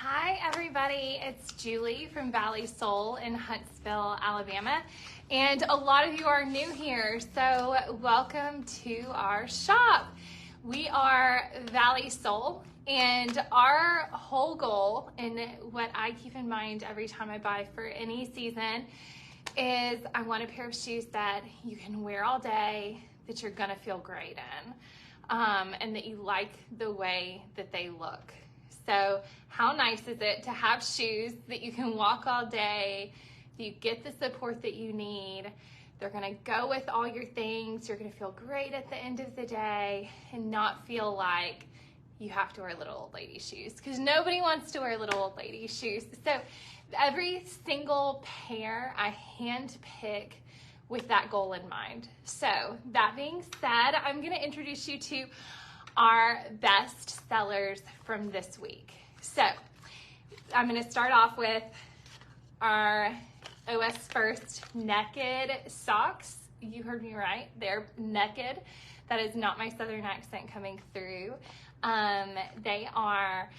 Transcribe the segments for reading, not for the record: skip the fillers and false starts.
Hi everybody, it's Julie from Valley Soul in Huntsville, Alabama, and a lot of you are new here, so welcome to our shop. We are Valley Soul, and our whole goal, and what I keep in mind every time I buy for any season, is I want a pair of shoes that you can wear all day, that you're gonna feel great in, and that you like the way that they look. So how nice is it to have shoes that you can walk all day, that you get the support that you need, they're gonna go with all your things, you're gonna feel great at the end of the day and not feel like you have to wear little old lady shoes, because nobody wants to wear little old lady shoes. So every single pair I hand pick with that goal in mind. So that being said, I'm gonna introduce you to our best sellers from this week. So I'm going to start off with our OS First Naked socks. You heard me right, they're naked. That is not my southern accent coming through. They are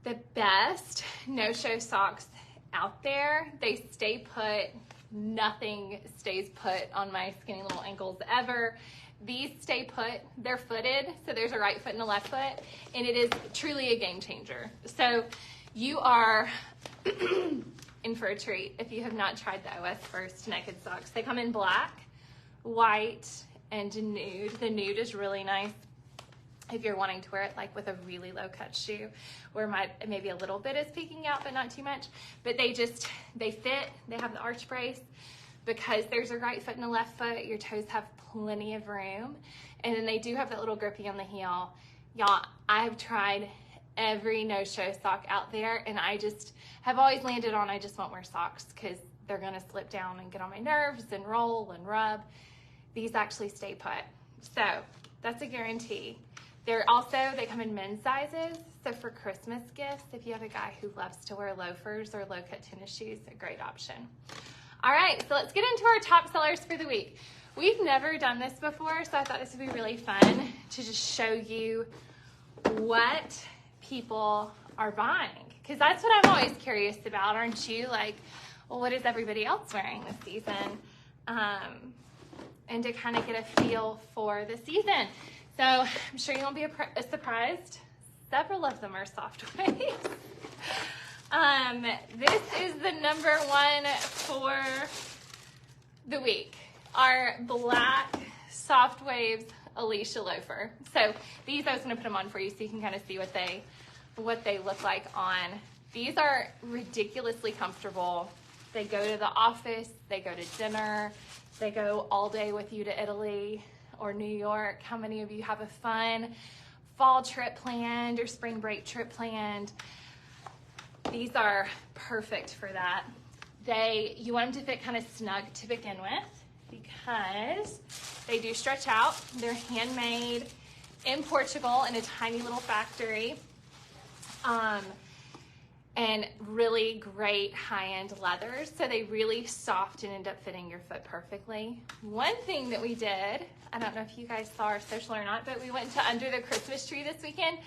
the best no-show socks out there. They stay put. Nothing stays put on my skinny little ankles ever. These stay put, they're footed, so there's a right foot and a left foot, and it is truly a game changer. So you are in for a treat if you have not tried the OS First Naked socks. They come in black, white, and nude. The nude is really nice if you're wanting to wear it like with a really low cut shoe where maybe a little bit is peeking out but not too much. But they fit, they have the arch brace. Because there's a right foot and a left foot, your toes have plenty of room. And then they do have that little grippy on the heel. Y'all, I've tried every no-show sock out there, and I just have always landed on I just won't wear socks because they're gonna slip down and get on my nerves and roll and rub. These actually stay put. So that's a guarantee. They come in men's sizes. So for Christmas gifts, if you have a guy who loves to wear loafers or low-cut tennis shoes, a great option. All right, so let's get into our top sellers for the week. We've never done this before, so I thought this would be really fun to just show you what people are buying, because that's what I'm always curious about, aren't you? Like, well, what is everybody else wearing this season? And to kind of get a feel for the season. So I'm sure you won't be surprised. Several of them are soft waves. This is the number one for the week, our black Soft Waves Alicia loafer. So these, I was gonna put them on for you so you can kind of see what they look like on. These are ridiculously comfortable. They go to the office, they go to dinner, they go all day with you to Italy or New York. How many of you have a fun fall trip planned or spring break trip planned? These are perfect for that. You want them to fit kind of snug to begin with because they do stretch out. They're handmade in Portugal in a tiny little factory. And really great high-end leathers. So they really soft and end up fitting your foot perfectly. One thing that we did, I don't know if you guys saw our social or not, but we went to Under the Christmas Tree this weekend.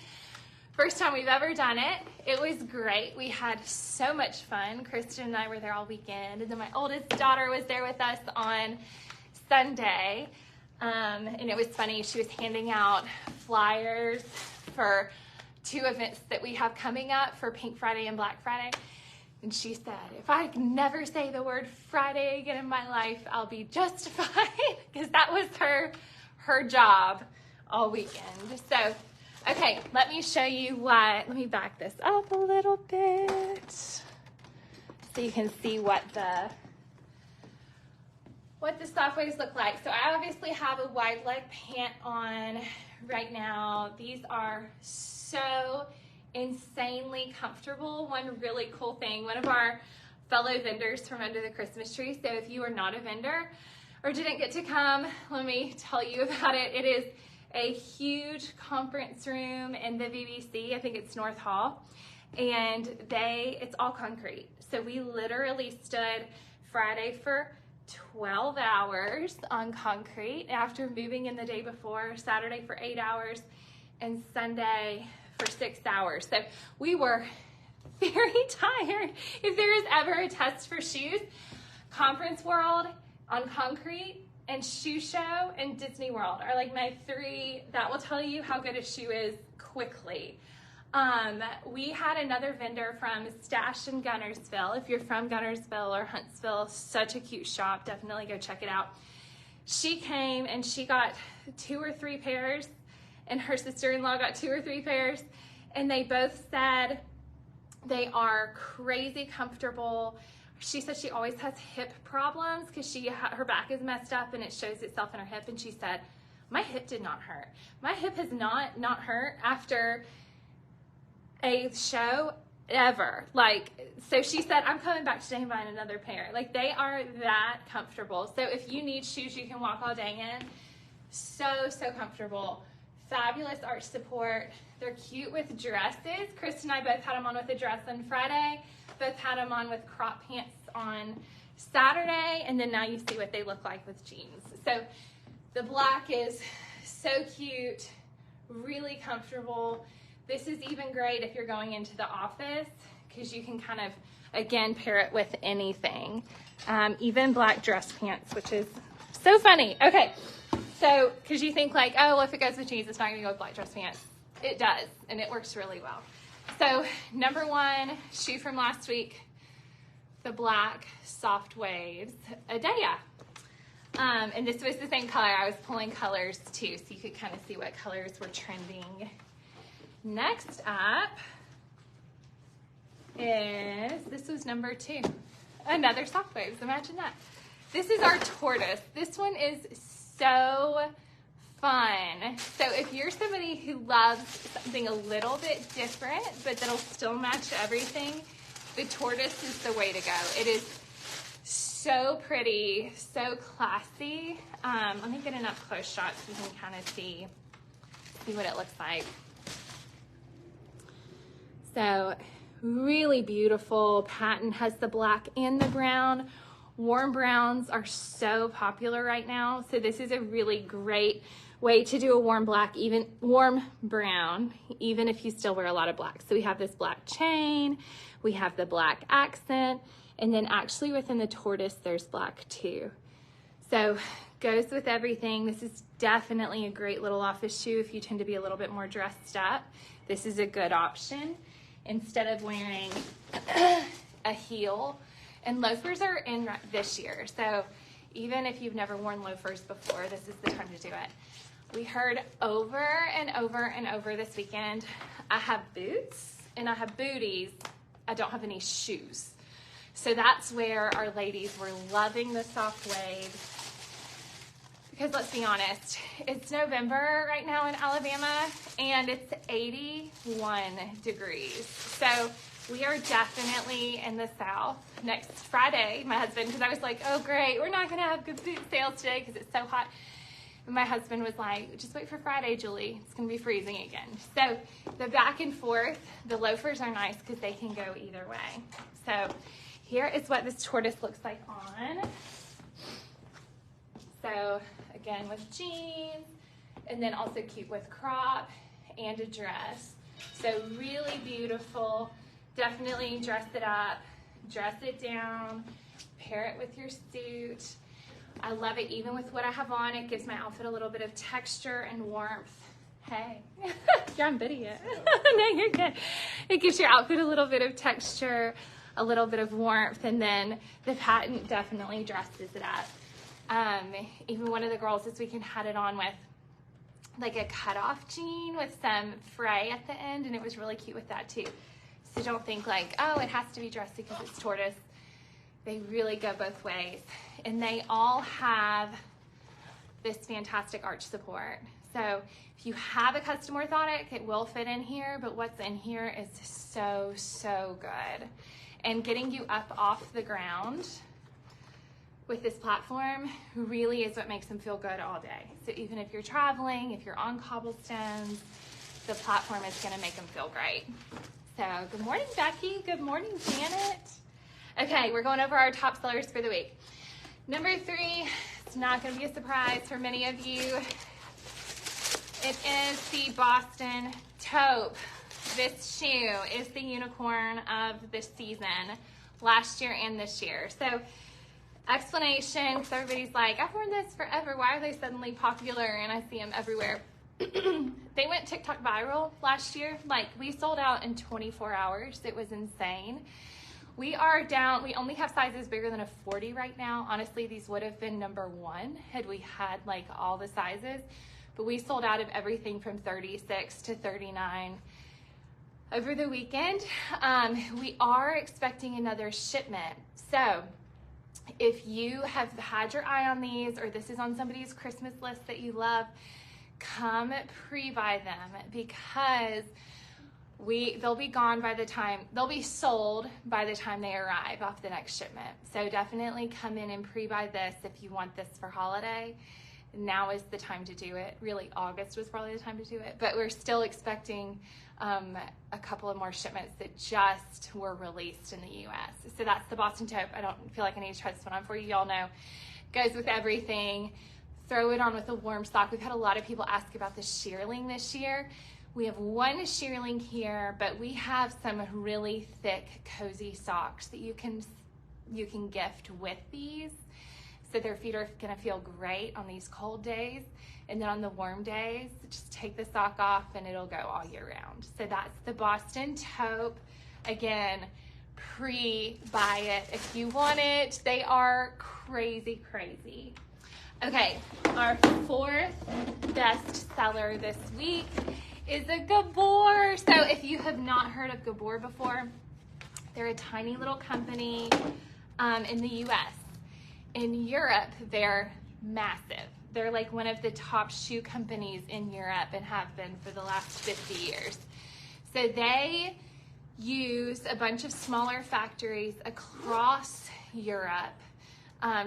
First time we've ever done it. It was great. We had so much fun. Kristen and I were there all weekend, and then my oldest daughter was there with us on Sunday. And it was funny, she was handing out flyers for 2 events that we have coming up for Pink Friday and Black Friday. And she said, if I can never say the word Friday again in my life, I'll be just fine, because that was her job all weekend. So, okay, let me show you let me back this up a little bit so you can see what the soft waves look like. So I obviously have a wide leg pant on right now. These are so insanely comfortable. One really cool thing, one of our fellow vendors from Under the Christmas Tree, so if you are not a vendor or didn't get to come, let me tell you about it. It is a huge conference room in the VBC, I think it's North Hall, and it's all concrete. So we literally stood Friday for 12 hours on concrete after moving in the day before, Saturday for 8 hours, and Sunday for 6 hours. So we were very tired. If there is ever a test for shoes, Conference World on concrete and Shoe Show and Disney World are like my 3 that will tell you how good a shoe is quickly. We had another vendor from Stash in Gunnersville. If you're from Gunnersville or Huntsville, such a cute shop. Definitely go check it out. She came and she got 2 or 3 pairs, and her sister-in-law got 2 or 3 pairs, and they both said they are crazy comfortable. She said she always has hip problems because her back is messed up and it shows itself in her hip, and she said, my hip did not hurt. My hip has not hurt after a show ever. Like, so she said, I'm coming back today and buying another pair. Like, they are that comfortable. So if you need shoes you can walk all day in, so comfortable. Fabulous arch support. They're cute with dresses. Chris and I both had them on with a dress on Friday. Both had them on with crop pants on Saturday. And then now you see what they look like with jeans. So the black is so cute, really comfortable. This is even great if you're going into the office because you can kind of, again, pair it with anything. Even black dress pants, which is so funny. Okay, so because you think like, oh, well, if it goes with jeans, it's not going to go with black dress pants. It does, and it works really well. So number 1 shoe from last week, the black Soft Waves Adaya. And this was the same color. I was pulling colors too, so you could kind of see what colors were trending. Next up is, this was number 2, another Soft Waves. Imagine that. This is our tortoise. This one is so fun. So if you're somebody who loves something a little bit different, but that'll still match everything, the tortoise is the way to go. It is so pretty, so classy. Let me get an up close shot so you can kind of see what it looks like. So really beautiful pattern, has the black and the brown. Warm browns are so popular right now. So this is a really great way to do a warm black, even warm brown, even if you still wear a lot of black. So we have this black chain, we have the black accent, and then actually within the tortoise, there's black too. So goes with everything. This is definitely a great little office shoe if you tend to be a little bit more dressed up. This is a good option instead of wearing a heel. And loafers are in this year. So even if you've never worn loafers before, this is the time to do it. We heard over and over and over this weekend, I have boots and I have booties. I don't have any shoes. So that's where our ladies were loving the Soft Waves. Because let's be honest, it's November right now in Alabama and it's 81 degrees. So we are definitely in the South. Next Friday, my husband, because I was like, oh great, we're not gonna have good boot sales today because it's so hot. And my husband was like, just wait for Friday, Julie. It's gonna be freezing again. So the back and forth, the loafers are nice because they can go either way. So here is what this tortoise looks like on. So again with jeans, and then also cute with crop and a dress. So really beautiful. Definitely dress it up, dress it down, pair it with your suit. I love it even with what I have on. It gives my outfit a little bit of texture and warmth. Hey, you're on video. No, you're good. It gives your outfit a little bit of texture, a little bit of warmth, and then the patent definitely dresses it up. Even one of the girls this weekend had it on with like a cutoff jean with some fray at the end, and it was really cute with that too. So don't think like, oh, it has to be dressy because it's tortoise. They really go both ways. And they all have this fantastic arch support. So if you have a custom orthotic, it will fit in here, but what's in here is so, so good. And getting you up off the ground with this platform really is what makes them feel good all day. So even if you're traveling, if you're on cobblestones, the platform is gonna make them feel great. So good morning, Becky. Good morning, Janet. Okay, we're going over our top sellers for the week. Number 3, it's not gonna be a surprise for many of you. It is the Boston taupe. this shoe is the unicorn of this season, last year and this year. So explanation, because everybody's like, I've worn this forever. Why are they suddenly popular? And I see them everywhere. They went TikTok viral last year. Like, we sold out in 24 hours. It was insane. We are down. We only have sizes bigger than a 40 right now. Honestly, these would have been number one had we had like all the sizes. But we sold out of everything from 36 to 39 over the weekend. We are expecting another shipment. So if you have had your eye on these, or this is on somebody's Christmas list that you love, come pre-buy them, because they'll be gone by the time, they'll be sold by the time they arrive off the next shipment. So definitely come in and pre-buy this if you want this for holiday. Now is the time to do it. Really, August was probably the time to do it, but we're still expecting a couple of more shipments that just were released in the US. So that's the Boston Taupe. I don't feel like I need to try this one on for you. Y'all know, goes with everything. Throw it on with a warm sock. We've had a lot of people ask about the shearling this year. We have one shearling here, but we have some really thick, cozy socks that you can gift with these. So their feet are gonna feel great on these cold days. And then on the warm days, just take the sock off and it'll go all year round. So that's the Boston Taupe. Again, pre-buy it if you want it. They are crazy, crazy. Okay, our fourth best seller this week is a Gabor. So if you have not heard of Gabor before, they're a tiny little company in the US. In Europe, they're massive. They're like one of the top shoe companies in Europe and have been for the last 50 years. So they use a bunch of smaller factories across Europe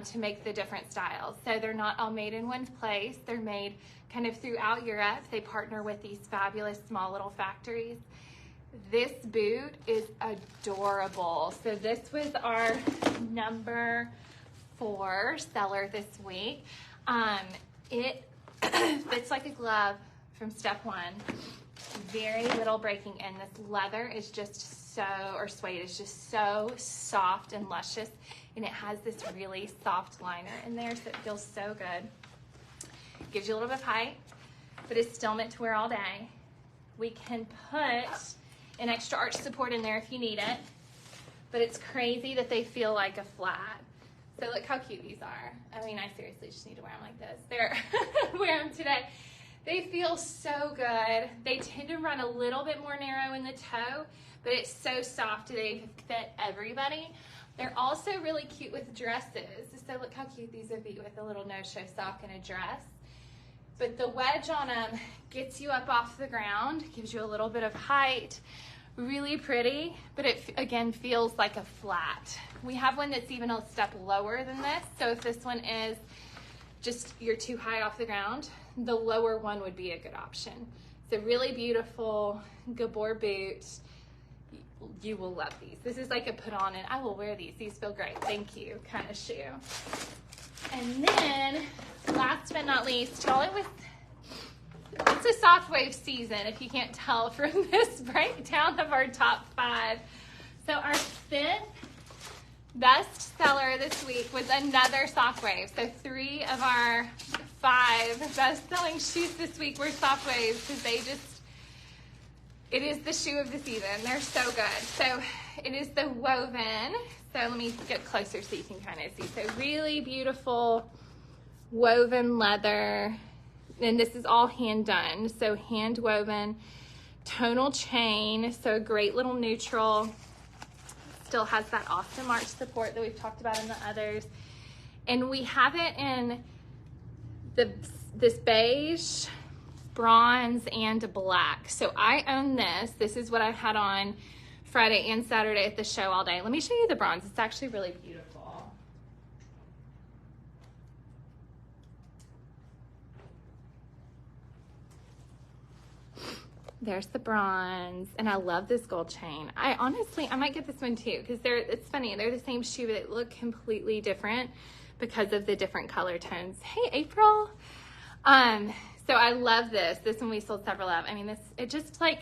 to make the different styles. So they're not all made in one place. They're made kind of throughout Europe. They partner with these fabulous small little factories. This boot is adorable. So this was our number 4 seller this week. It fits like a glove from step one. Very little breaking in. This leather is just so, or suede is just so soft and luscious, and it has this really soft liner in there, so it feels so good. Gives you a little bit of height, but it's still meant to wear all day. We can put an extra arch support in there if you need it, but it's crazy that they feel like a flat. So look how cute these are. I mean, I seriously just need to wear them like this. They're wear them today. They feel so good. They tend to run a little bit more narrow in the toe, but it's so soft they fit everybody. They're also really cute with dresses. So look how cute these would be with a little no-show sock and a dress. But the wedge on them gets you up off the ground, gives you a little bit of height. Really pretty, but it again feels like a flat. We have one that's even a step lower than this. So if this one is just you're too high off the ground, the lower one would be a good option. It's a really beautiful Gabor boot. You will love these. This is like a put on and I will wear these. These feel great. Thank you kind of shoe. And then last but not least, y'all, it's a soft wave season, if you can't tell from this breakdown of our top 5. So our 5th best seller this week was another soft wave. So 3 of our 5 best selling shoes this week were soft waves, because it is the shoe of the season. They're so good. So it is the woven. So let me get closer so you can kind of see. So really beautiful woven leather. And this is all hand done, so hand woven, tonal chain, so a great little neutral. Still has that awesome arch support that we've talked about in the others. And we have it in this beige, bronze, and black. So I own this. This is what I had on Friday and Saturday at the show all day. Let me show you the bronze. It's actually really beautiful. There's the bronze, and I love this gold chain. I might get this one too, because it's funny, they're the same shoe, but they look completely different because of the different color tones. Hey, April. So I love this. This one we sold several of. I mean, it just like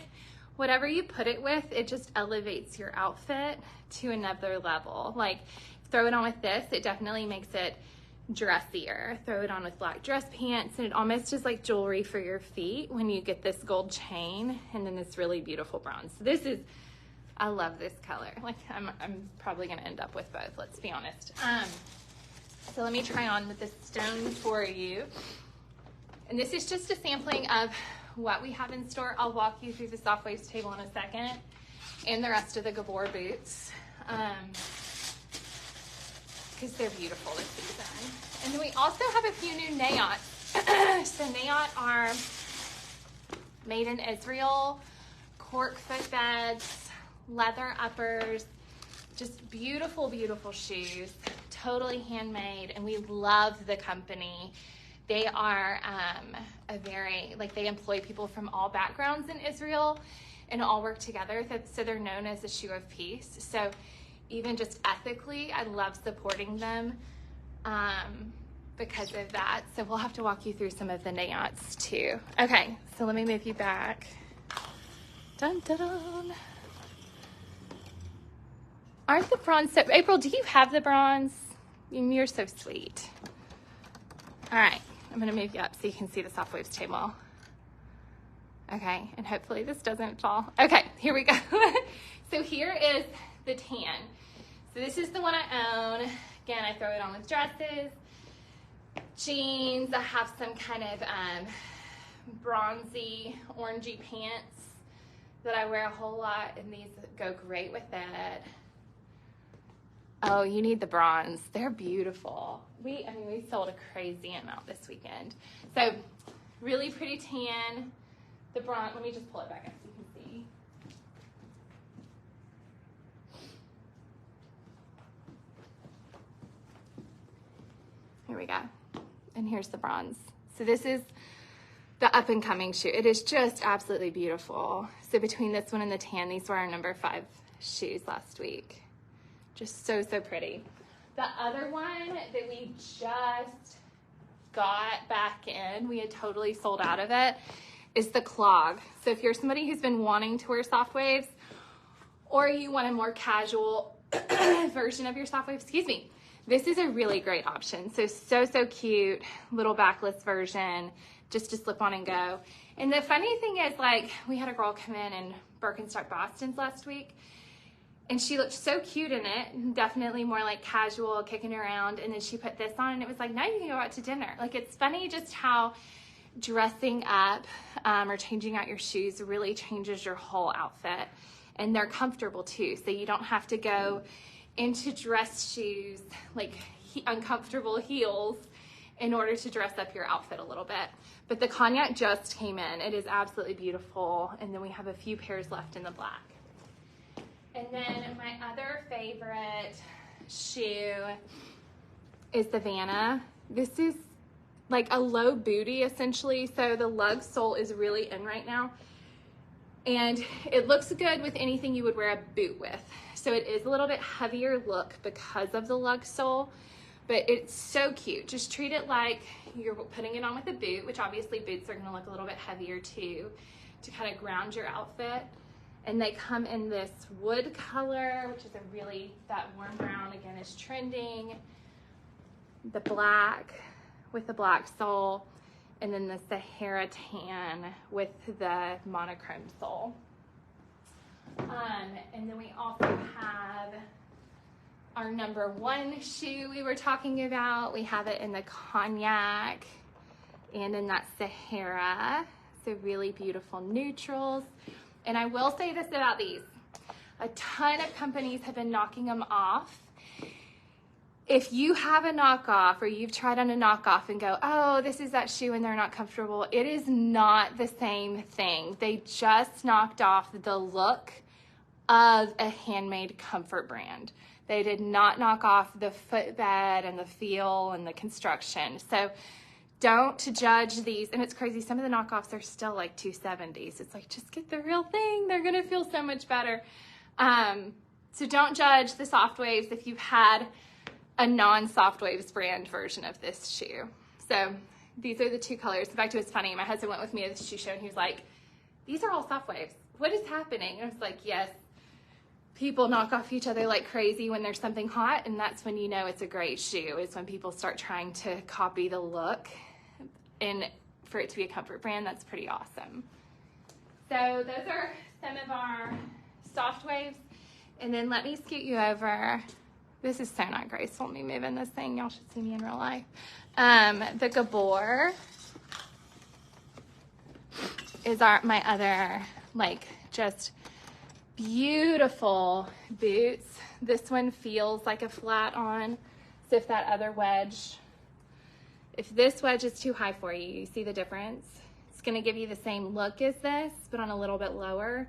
whatever you put it with, it just elevates your outfit to another level. Like, throw it on with this, it definitely makes it dressier. Throw it on with black dress pants, and it almost is like jewelry for your feet when you get this gold chain and then this really beautiful bronze. So this is, I love this color. Like, I'm probably gonna end up with both, let's be honest. So let me try on with this stone for you. And this is just a sampling of what we have in store. I'll walk you through the soft waves table in a second and the rest of the Gabor boots, because they're beautiful this season. And then we also have a few new Nayot. So Nayot are made in Israel, cork footbeds, leather uppers, just beautiful, beautiful shoes, totally handmade, and we love the company. They are they employ people from all backgrounds in Israel and all work together, so they're known as a shoe of peace. So even just ethically, I love supporting them because of that. So we'll have to walk you through some of the Nayots too. Okay, so let me move you back. Dun, dun, dun. Aren't the bronze so, April, do you have the bronze? You're so sweet. All right, I'm gonna move you up so you can see the soft waves table. Okay, and hopefully this doesn't fall. Okay, here we go. So here is the tan. So this is the one I own. Again, I throw it on with dresses, jeans. I have some kind of bronzy, orangey pants that I wear a whole lot, and these go great with it. Oh, you need the bronze. They're beautiful. We sold a crazy amount this weekend. So really pretty tan. The bronze, let me just pull it back up so you can see. Here we go. And here's the bronze. So this is the up and coming shoe. It is just absolutely beautiful. So between this one and the tan, these were our number 5 shoes last week. Just so, so pretty. The other one that we just got back in, we had totally sold out of it, is the clog. So if you're somebody who's been wanting to wear soft waves, or you want a more casual version of your soft waves, this is a really great option. So, so cute, little backless version, just to slip on and go. And the funny thing is, like, we had a girl come in Birkenstock Boston's last week, and she looked so cute in it, definitely more like casual, kicking around, and then she put this on, and it was like, now you can go out to dinner. Like, it's funny just how dressing up or changing out your shoes really changes your whole outfit, and they're comfortable too, so you don't have to go into dress shoes, like uncomfortable heels, in order to dress up your outfit a little bit. But the cognac just came in. It is absolutely beautiful, and then we have a few pairs left in the black. And then my other favorite shoe is the Vanna. This is like a low booty essentially, so the lug sole is really in right now, and it looks good with anything you would wear a boot with. So it is a little bit heavier look because of the lug sole, but it's so cute. Just treat it like you're putting it on with a boot, which obviously boots are gonna look a little bit heavier too, to kind of ground your outfit. And they come in this wood color, which is a really, that warm brown again is trending. The black with the black sole, and then the Sahara tan with the monochrome sole. And then we also have our number 1 shoe we were talking about. We have it in the cognac and in that Sahara. So really beautiful neutrals. And I will say this about these. A ton of companies have been knocking them off. If you have a knockoff, or you've tried on a knockoff and go, oh, this is that shoe and they're not comfortable, it is not the same thing. They just knocked off the look of a handmade comfort brand. They did not knock off the footbed and the feel and the construction. So don't judge these. And it's crazy, some of the knockoffs are still like $270s. It's like, just get the real thing. They're gonna feel so much better. So don't judge the Soft Waves if you've had a non-Soft Waves brand version of this shoe. So these are the 2 colors. In fact, it was funny. My husband went with me to the shoe show and he was like, these are all Soft Waves. what is happening? I was like, yes, people knock off each other like crazy when there's something hot, and that's when you know it's a great shoe. It's when people start trying to copy the look, and for it to be a comfort brand, that's pretty awesome. So those are some of our soft waves. And then let me scoot you over. This is so not graceful, me moving this thing. Y'all should see me in real life. The Gabor is my other, like, just beautiful boots. This one feels like a flat on. So if that other wedge, if this wedge is too high for you, you see the difference? It's gonna give you the same look as this, but on a little bit lower.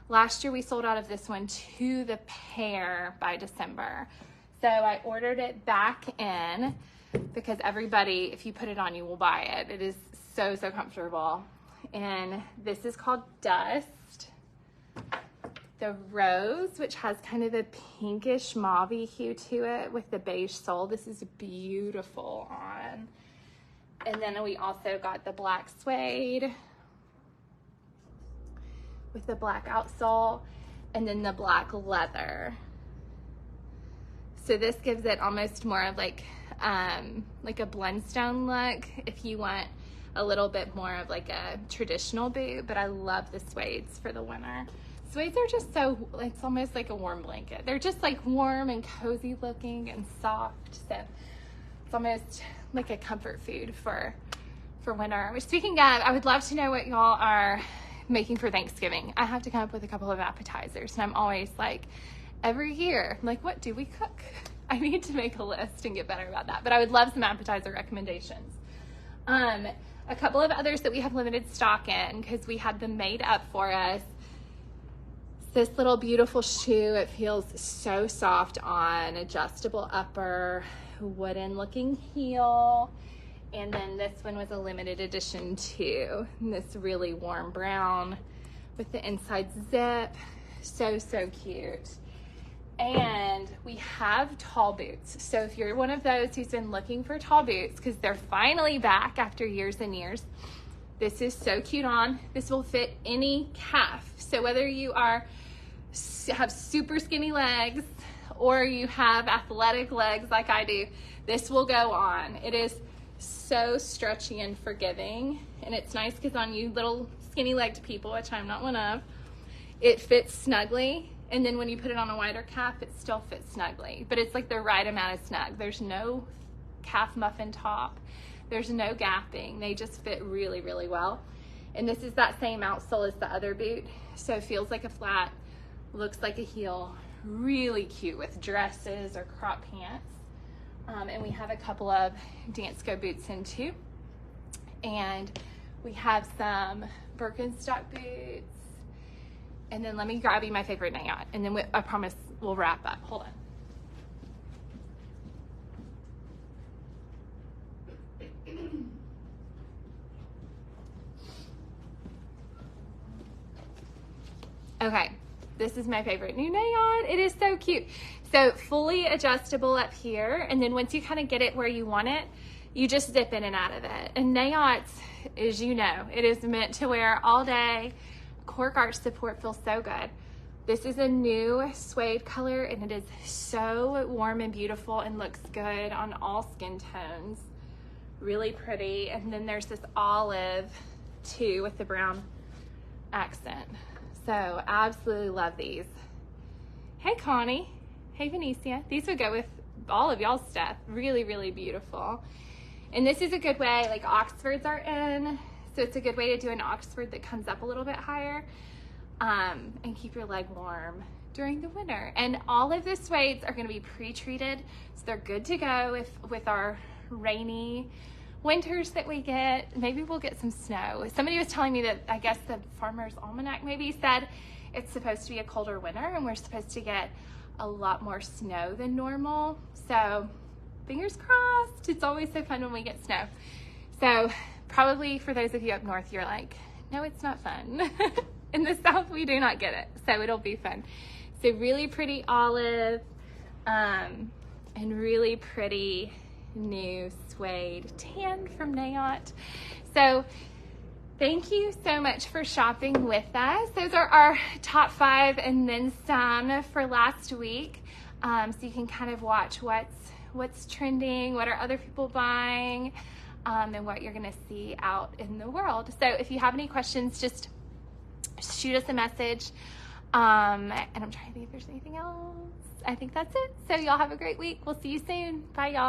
Last year we sold out of this one to the pair by December. So I ordered it back in because everybody, if you put it on, you will buy it. It is so, so comfortable. And this is called Dust. The Rose, which has kind of a pinkish mauve-y hue to it with the beige sole. This is beautiful on. And then we also got the black suede with the black outsole, and then the black leather. So this gives it almost more of like a blendstone look if you want a little bit more of like a traditional boot, but I love the suedes for the winter. Suedes are just so, it's almost like a warm blanket. They're just like warm and cozy looking and soft. So it's almost like a comfort food for winter. Which, speaking of, I would love to know what y'all are making for Thanksgiving. I have to come up with a couple of appetizers, and I'm always like, every year, like, what do we cook? I need to make a list and get better about that, but I would love some appetizer recommendations. A couple of others that we have limited stock in because we had them made up for us. This little beautiful shoe, it feels so soft on, adjustable upper, wooden looking heel. And then this one was a limited edition too. And this really warm brown with the inside zip. So, so cute. And we have tall boots. So if you're one of those who's been looking for tall boots, because they're finally back after years and years, this is so cute on. This will fit any calf. So whether you have super skinny legs or you have athletic legs like I do, this will go on. It is so stretchy and forgiving, and it's nice because on you little skinny legged people, which I'm not one of, it fits snugly, and then when you put it on a wider calf, it still fits snugly, but it's like the right amount of snug. There's no calf muffin top, there's no gapping, they just fit really, really well. And this is that same outsole as the other boot, so it feels like a flat, looks like a heel, really cute with dresses or crop pants. And we have a couple of Dansko boots in too. And we have some Birkenstock boots. And then let me grab you my favorite Nayot. And then I promise we'll wrap up. Hold on. Okay, this is my favorite new Nayot. It is so cute. So fully adjustable up here, and then once you kind of get it where you want it, you just zip in and out of it. And Nayots, as you know, it is meant to wear all day. Cork arch support feels so good. This is a new suede color, and it is so warm and beautiful and looks good on all skin tones. Really pretty. And then there's this olive too with the brown accent. So absolutely love these. Hey Connie. Hey Venetia. These would go with all of y'all's stuff. Really, really beautiful. And this is a good way, like Oxfords are in, so it's a good way to do an Oxford that comes up a little bit higher and keep your leg warm during the winter. And all of the suedes are going to be pre-treated, so they're good to go with our rainy winters that we get. Maybe we'll get some snow. Somebody was telling me that I guess the Farmer's Almanac maybe said it's supposed to be a colder winter and we're supposed to get a lot more snow than normal. So fingers crossed. It's always so fun when we get snow. So probably for those of you up north, you're like, no, it's not fun. In the South, we do not get it. So it'll be fun. So really pretty olive and really pretty new suede tan from Nayot. So Thank you so much for shopping with us. Those are our top 5 and then some for last week. So you can kind of watch what's trending, what are other people buying, and what you're gonna see out in the world. So if you have any questions, just shoot us a message. And I'm trying to think if there's anything else. I think that's it. So y'all have a great week. We'll see you soon. Bye, y'all.